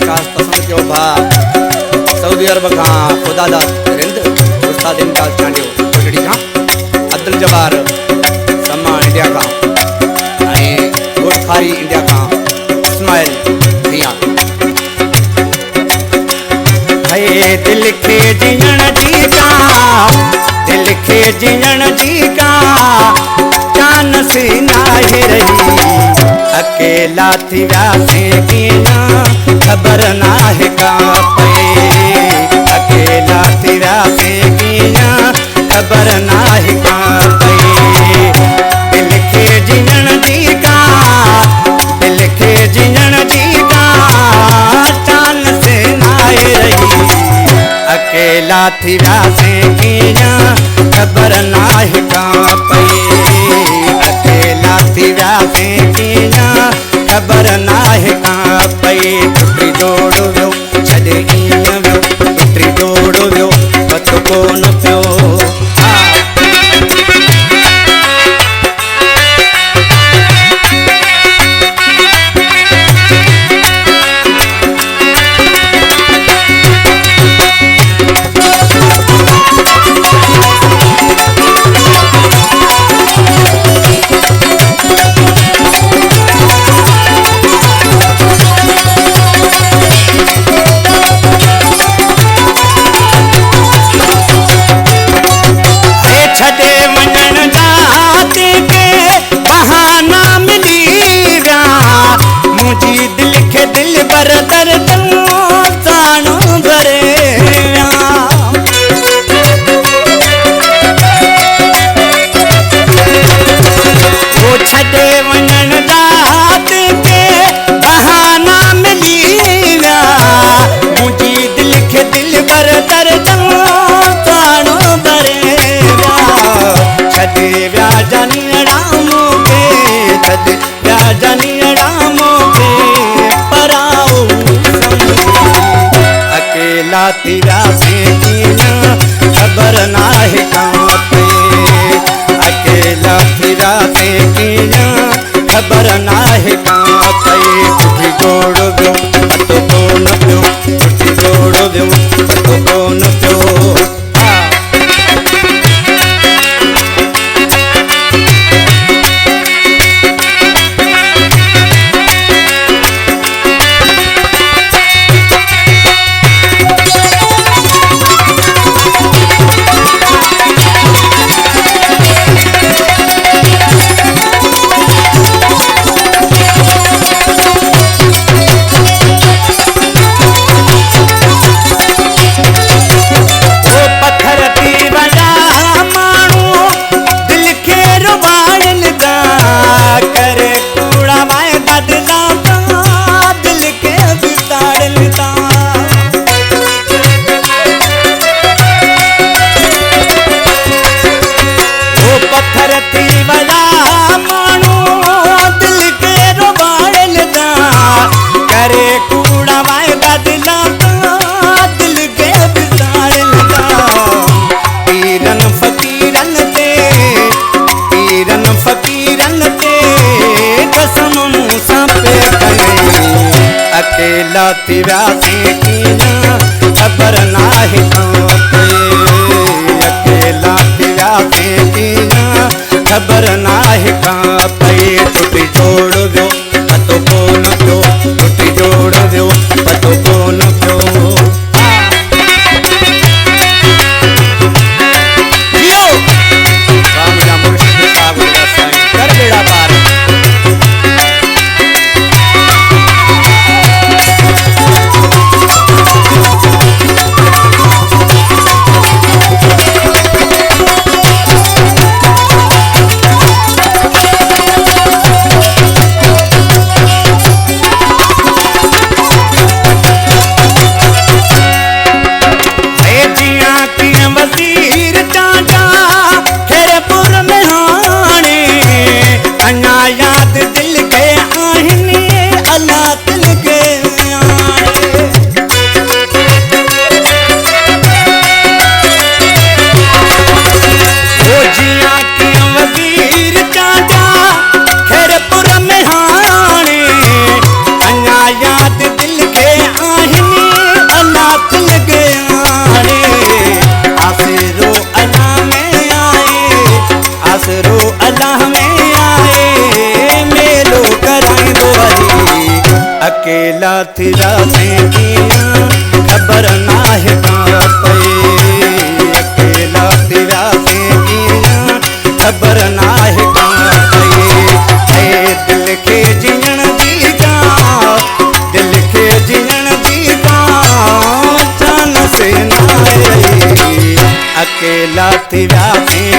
ख़ास पसंद कयो भा सऊदी अरब का खुदा दा रिंद उस्ताद इम्तियाज चांडियो कोटड़ी का अब्दुल जब्बार समा इंडिया का गोटखारी इंडिया का इस्माइल भैया। है दिल के जीण जी का, दिल के जीण जी का जान से नाहे रही, अकेला थी व्यासे कीना खबर नाहे का पे, अकेला थी व्यासे कीना खबर नाहे का पे। दिल के जीण जी का, दिल के जीण जी का जान से नाहे रही, अकेला थी व्यासे कीना खबर नाहे का पे, अकेला थी व्यासे कीना खबर नाहे का पे। टुटी जोड़ वियो छॾे ईअं वियो, टुटी जोड़ वियो पतो कोन पियो। तेरा से कीना खबर नाहे का पे, अकेला तेरा से कीना खबर नाहे का पे। टुटी जोड़ वियो पतो कोन पियो, टुटी जोड़ वियो पतो कोन पियो। अकेला थी व्यासे कीना खबर नाहे का पे, अकेला थी व्यासे कीना खबर नाहे का पे। टुटी जोड़ वियो पतो कोन पियो, टुटी जोड़ वियो पतो कोन पियो। राम जा मुर्शिद साहब कर बेड़ा पार। याद दिल के अकेला थी वियासीं कीअं ख़बर नाहे का पई अकेला थी वियासीं कीअं ख़बर नाहे का पई ऐं दिल खे जीअण जी का दिल खे जीअण जी का जान से न आई अकेला थी वियासीं